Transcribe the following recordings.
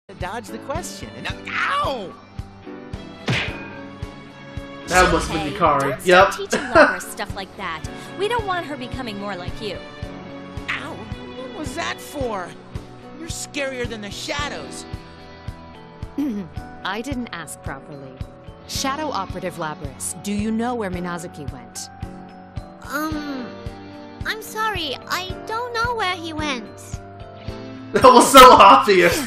to dodge the question. And ow! That must have been Yukari. Don't start teaching Labra stuff like that. We don't want her becoming more like you. Ow! What was that for? You're scarier than the shadows. I didn't ask properly. Shadow Operative Labras, do you know where Minazuki went? I'm sorry, I don't know where he went. That was so obvious.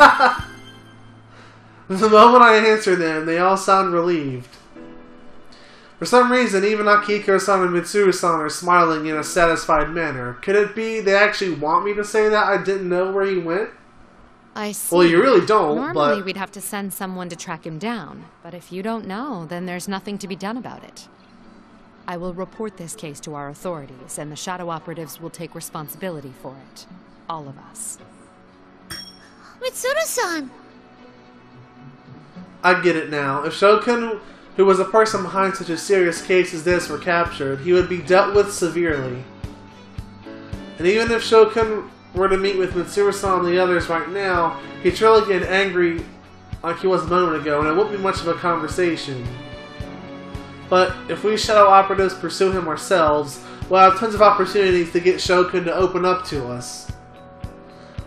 The moment I answer them, they all sound relieved. For some reason, even Akiko-san and Mitsuru-san are smiling in a satisfied manner. Could it be they actually want me to say that I didn't know where he went? I see. Well, you really don't, Normally, we'd have to send someone to track him down. But if you don't know, then there's nothing to be done about it. I will report this case to our authorities, and the Shadow Operatives will take responsibility for it. All of us. Mitsuru-san! I get it now. If Shokun, who was the person behind such a serious case as this, were captured, he would be dealt with severely. And even if Shokun were to meet with Mitsuru-san and the others right now, he'd surely get angry like he was a moment ago, and it wouldn't be much of a conversation. But if we Shadow Operatives pursue him ourselves, we'll have tons of opportunities to get Shokun to open up to us.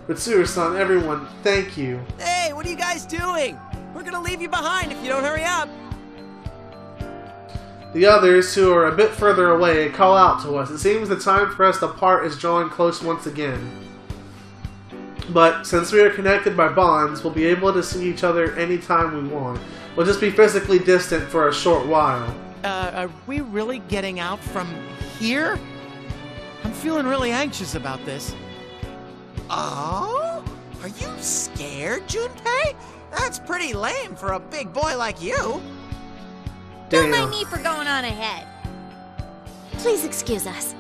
Mitsuru-san, everyone, thank you. Hey, what are you guys doing? We're gonna leave you behind if you don't hurry up. The others, who are a bit further away, call out to us. It seems the time for us to part is drawing close once again. But since we are connected by bonds, we'll be able to see each other anytime we want. We'll just be physically distant for a short while. Are we really getting out from here? I'm feeling really anxious about this. Oh? Are you scared, Junpei? That's pretty lame for a big boy like you. Don't Damn. mind me for going on ahead. Please excuse us.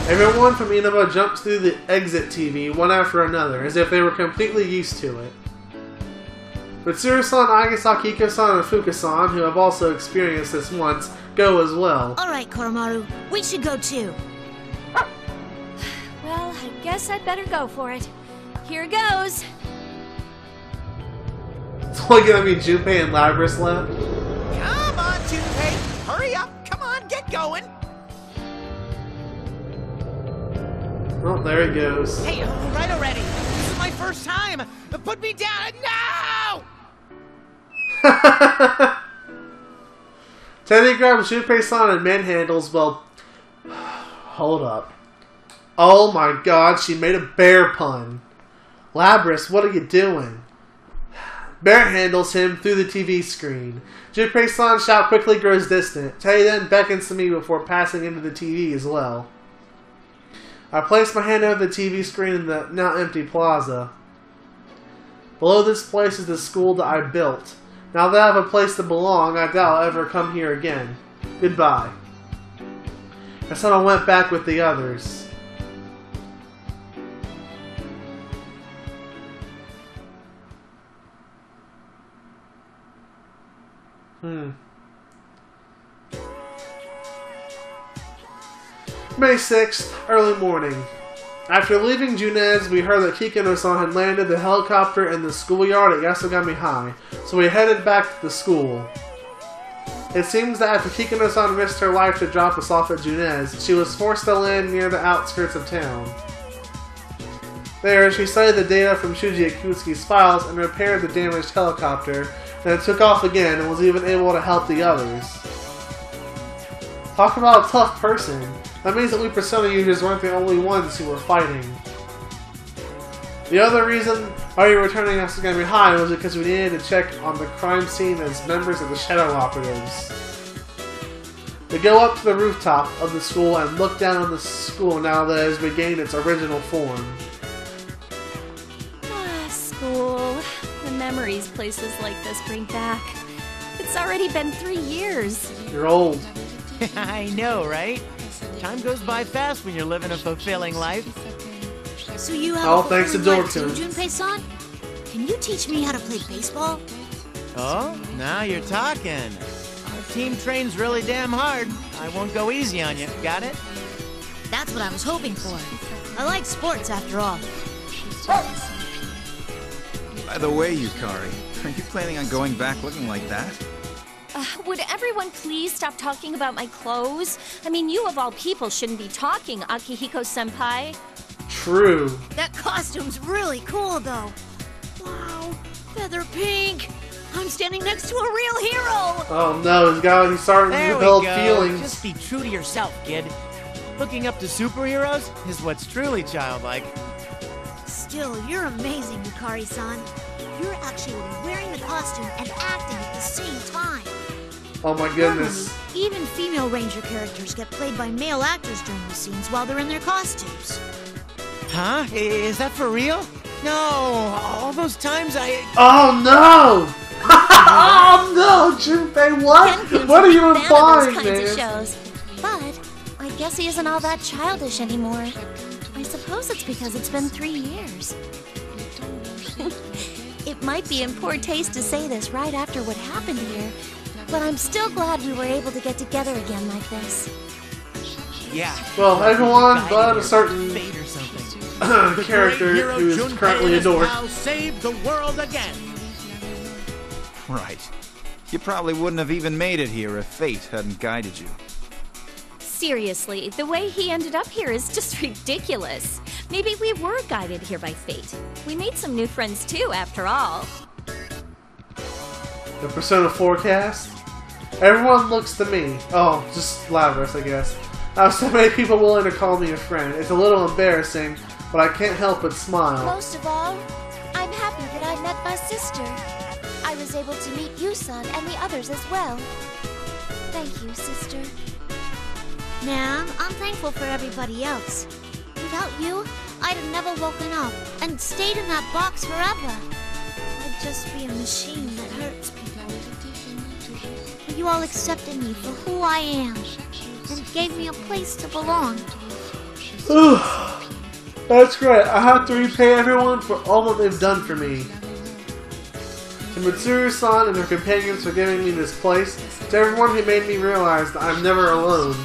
Everyone from Inaba jumps through the exit TV one after another, as if they were completely used to it. Mitsuru-san, Agasaki-san, and Fuka-san, who have also experienced this once, go as well. Alright, Koromaru, we should go too. Well, I guess I'd better go for it. Here goes. It's only gonna be Junpei and Labras left. Come on, Junpei. Hurry up. Come on, get going. Oh, there he goes. Hey, right already. This is my first time. Put me down. No! Teddy grabs Junpei-san and manhandles, well... Hold up. Oh my god, she made a bear pun. Labras, what are you doing? Bear handles him through the TV screen. Junpei-san's shout quickly grows distant. Teddy then beckons to me before passing into the TV as well. I place my hand over the TV screen in the now empty plaza. Below this place is the school that I built. Now that I have a place to belong, I doubt I'll ever come here again. Goodbye. I said I went back with the others. May 6th, early morning. After leaving Junez, we heard that Kikino-san had landed the helicopter in the schoolyard at Yasogami High, so we headed back to the school. It seems that after Kikino-san risked her life to drop us off at Junez, she was forced to land near the outskirts of town. There, she studied the data from Shuji Akutsuki's files and repaired the damaged helicopter, then took off again and was even able to help the others. Talk about a tough person. That means that we Persona users weren't the only ones who were fighting. The other reason why we were returning Yasogami High was because we needed to check on the crime scene as members of the Shadow Operatives. We go up to the rooftop of the school and look down on the school now that it has regained its original form. School. The memories places like this bring back. It's already been 3 years. You're old. I know, right? Time goes by fast when you're living a fulfilling life. So you have All a thanks to fulfilling life too, Dorkton. Junpei-san? Can you teach me how to play baseball? Oh, now you're talking. Our team trains really damn hard. I won't go easy on you. Got it? That's what I was hoping for. I like sports after all. By the way, Yukari, are you planning on going back looking like that? Would everyone please stop talking about my clothes? I mean, you of all people shouldn't be talking, Akihiko-senpai. True. That costume's really cool, though. Wow, feather pink. I'm standing next to a real hero. Oh no, he's starting to There we develop go. feelings. Just be true to yourself, kid. Looking up to superheroes is what's truly childlike. Still, you're amazing, Yukari-san. You're actually wearing the costume and acting at the same time. Oh my goodness. Normally, even female ranger characters get played by male actors during the scenes while they're in their costumes. Huh? Is that for real? No, all those times Oh no! Oh no, Junpei, what? Ken What are you seems to be a fan of implying, those kinds of man? shows. But I guess he isn't all that childish anymore. I suppose it's because it's been 3 years. It might be in poor taste to say this right after what happened here, but I'm still glad we were able to get together again like this. yeah. Well, everyone but a Guided certain fate or something. character Hero who is Junpei currently has adored. now saved the world again. Right. You probably wouldn't have even made it here if fate hadn't guided you. Seriously, the way he ended up here is just ridiculous. Maybe we were guided here by fate. We made some new friends too, after all. The Persona 4 cast? Everyone looks to me. Oh, just Lavras, I guess. I have so many people willing to call me a friend. It's a little embarrassing, but I can't help but smile. Most of all, I'm happy that I met my sister. I was able to meet you, son, and the others as well. Thank you, sister. Nah, I'm thankful for everybody else. Without you, I'd have never woken up and stayed in that box forever. I'd just be a machine that hurts people. But you all accepted me for who I am and gave me a place to belong. That's great. I have to repay everyone for all that they've done for me. To Mitsuru-san and her companions for giving me this place. To everyone who made me realize that I'm never alone.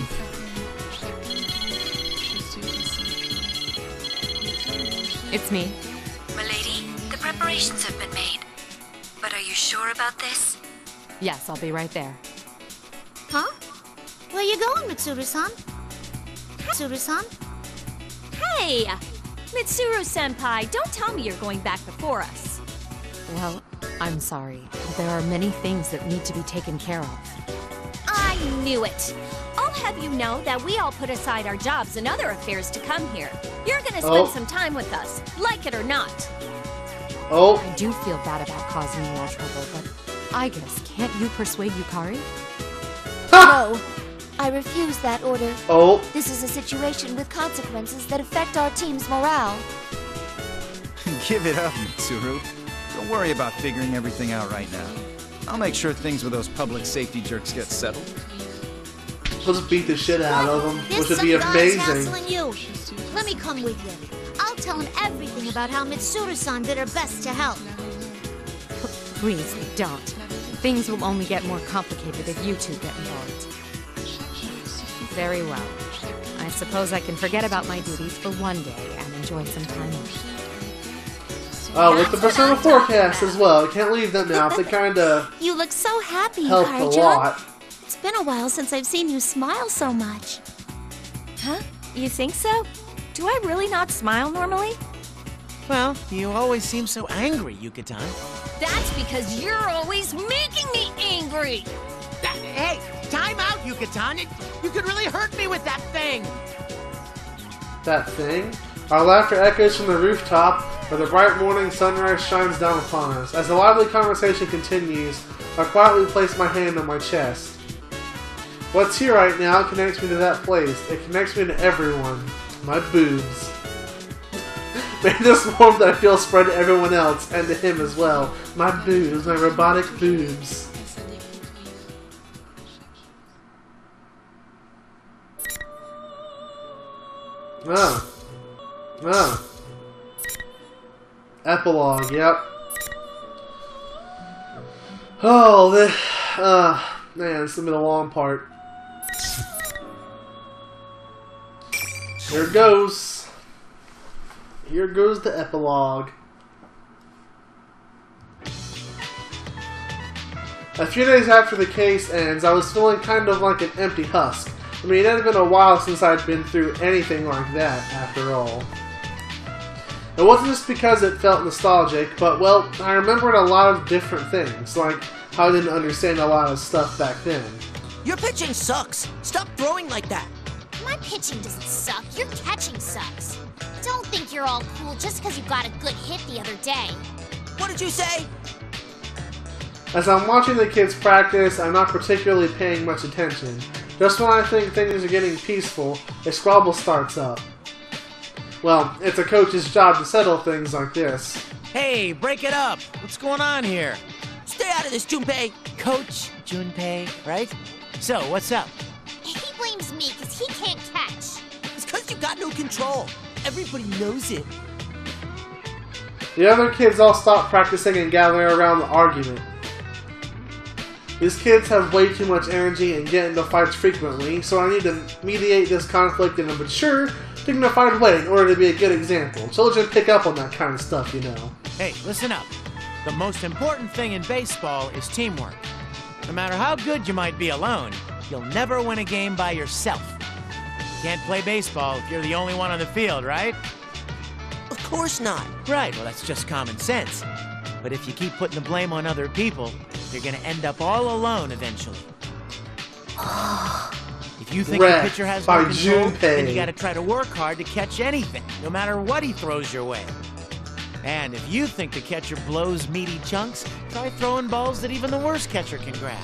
It's me. Milady, the preparations have been made. But are you sure about this? Yes, I'll be right there. Huh? Where you going, Mitsuru-san? Mitsuru-san? Hey! Mitsuru-senpai, don't tell me you're going back before us. Well, I'm sorry. There are many things that need to be taken care of. I knew it. I'll have you know that we all put aside our jobs and other affairs to come here. You're gonna spend some time with us, like it or not. Oh, I do feel bad about causing you all trouble, but I guess can't you persuade Yukari? No, I refuse that order. oh, This is a situation with consequences that affect our team's morale. Give it up, Mitsuru. Don't worry about figuring everything out right now. I'll make sure things with those public safety jerks get settled. let's beat the shit out of them, There's which would some be guys amazing. hassling you. Let me come with you. I'll tell him everything about how Mitsuru-san did her best to help. Please, don't. Things will only get more complicated if you two get involved. Very well. I suppose I can forget about my duties for one day and enjoy some time off. With the Persona 4 cast as well. You can't leave them out. They kinda You look so happy, helped a Yukari-chan. lot. It's been a while since I've seen you smile so much. Huh? You think so? Do I really not smile normally? Well, you always seem so angry, Yucatan. That's because you're always making me angry! Hey, time out, Yucatan. You could really hurt me with that thing. That thing? Our laughter echoes from the rooftop, where the bright morning sunrise shines down upon us. As the lively conversation continues, I quietly place my hand on my chest. What's here right now connects me to that place. It connects me to everyone. My boobs. May this warmth that I feel spread to everyone else, and to him as well. My boobs, my robotic boobs. Oh. Epilogue, yep. Oh, man, this has been a long part. Here it goes. Here goes the epilogue. A few days after the case ends, I was feeling kind of like an empty husk. I mean, it had been a while since I'd been through anything like that, after all. It wasn't just because it felt nostalgic, but, well, I remembered a lot of different things, like how I didn't understand a lot of stuff back then. Your pitching sucks. Stop throwing like that. My pitching doesn't suck. Your catching sucks. Don't think you're all cool just because you got a good hit the other day. What did you say? As I'm watching the kids practice, I'm not particularly paying much attention. Just when I think things are getting peaceful, a squabble starts up. Well, it's a coach's job to settle things like this. Hey, break it up. What's going on here? Stay out of this, Junpei. Coach Junpei, right? So, what's up? He blames me because he can't catch. It's because you got no control. Everybody knows it. The other kids all stop practicing and gather around the argument. These kids have way too much energy and get into fights frequently, so I need to mediate this conflict in a mature, dignified way in order to be a good example. Children pick up on that kind of stuff, you know. Hey, listen up. The most important thing in baseball is teamwork. No matter how good you might be alone, you'll never win a game by yourself. You can't play baseball if you're the only one on the field, right? Of course not. Right, well that's just common sense. But if you keep putting the blame on other people, you're gonna end up all alone eventually. If you think the pitcher has no control, then you gotta try to work hard to catch anything, no matter what he throws your way. And if you think the catcher blows meaty chunks, try throwing balls that even the worst catcher can grab.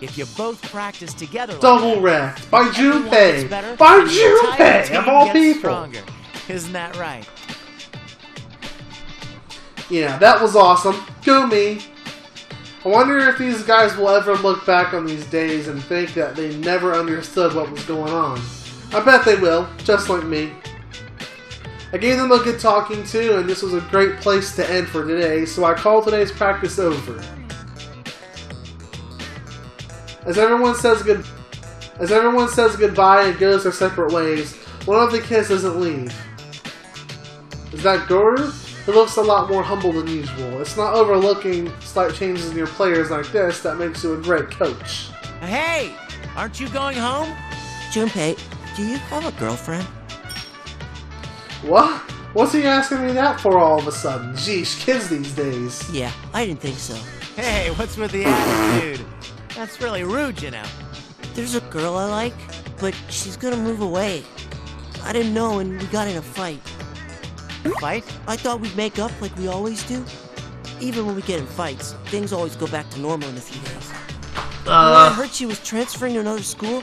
If you both practice together Double wrecked by Junpei! By Junpei, of all people! Stronger. Isn't that right? Yeah, that was awesome. Go me! I wonder if these guys will ever look back on these days and think that they never understood what was going on. I bet they will, just like me. I gave them a good talking to, and this was a great place to end for today, so I call today's practice over. As everyone says goodbye and goes their separate ways, one of the kids doesn't leave. Is that Goru? He looks a lot more humble than usual. It's not overlooking slight changes in your players like this that makes you a great coach. Hey! Aren't you going home? Junpei, do you have a girlfriend? What? What's he asking me that for all of a sudden? Geesh, kids these days. Yeah, I didn't think so. Hey, what's with the attitude? That's really rude, you know. There's a girl I like, but she's gonna move away. I didn't know and we got in a fight. Fight? I thought we'd make up like we always do. Even when we get in fights, things always go back to normal in a few days. When I heard she was transferring to another school,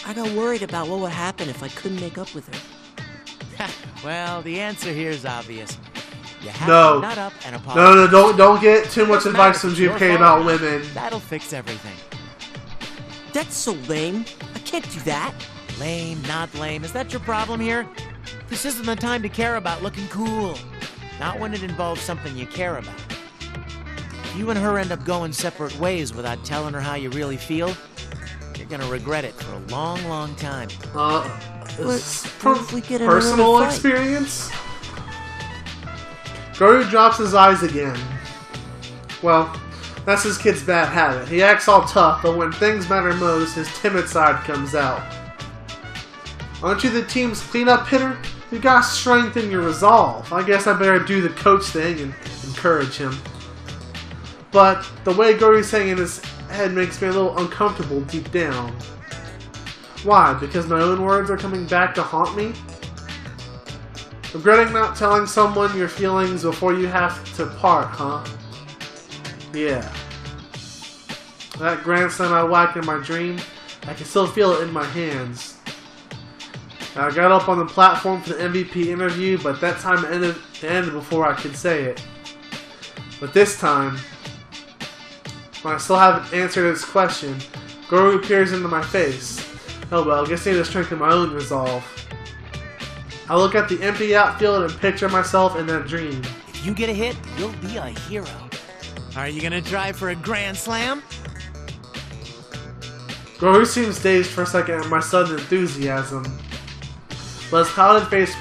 I got worried about what would happen if I couldn't make up with her. Well, the answer here is obvious. You have to nut up and apologize. No, don't get too much advice from Junpei about women. That'll fix everything. That's so lame. I can't do that. Lame, not lame. Is that your problem here? This isn't the time to care about looking cool. Not when it involves something you care about. If you and her end up going separate ways without telling her how you really feel, you're gonna regret it for a long, long time. What if we get in personal another fight? Experience? Goru drops his eyes again. Well, that's his kid's bad habit. He acts all tough, but when things matter most, his timid side comes out. Aren't you the team's cleanup hitter? You gotta strengthen your resolve. I guess I better do the coach thing and encourage him. But the way Goru's saying in his head makes me a little uncomfortable deep down. Why? Because my own words are coming back to haunt me? Regretting not telling someone your feelings before you have to part, huh? Yeah. That grand slam I whacked in my dream, I can still feel it in my hands. I got up on the platform for the MVP interview, but that time ended before I could say it. But this time, when I still haven't answered his question, Goru peers into my face. Oh well, I guess I need to strengthen my own resolve. I look at the empty outfield and picture myself in that dream. If you get a hit, you'll be a hero. Are you gonna try for a grand slam? Goru seems dazed for a second at my sudden enthusiasm, but his clouded face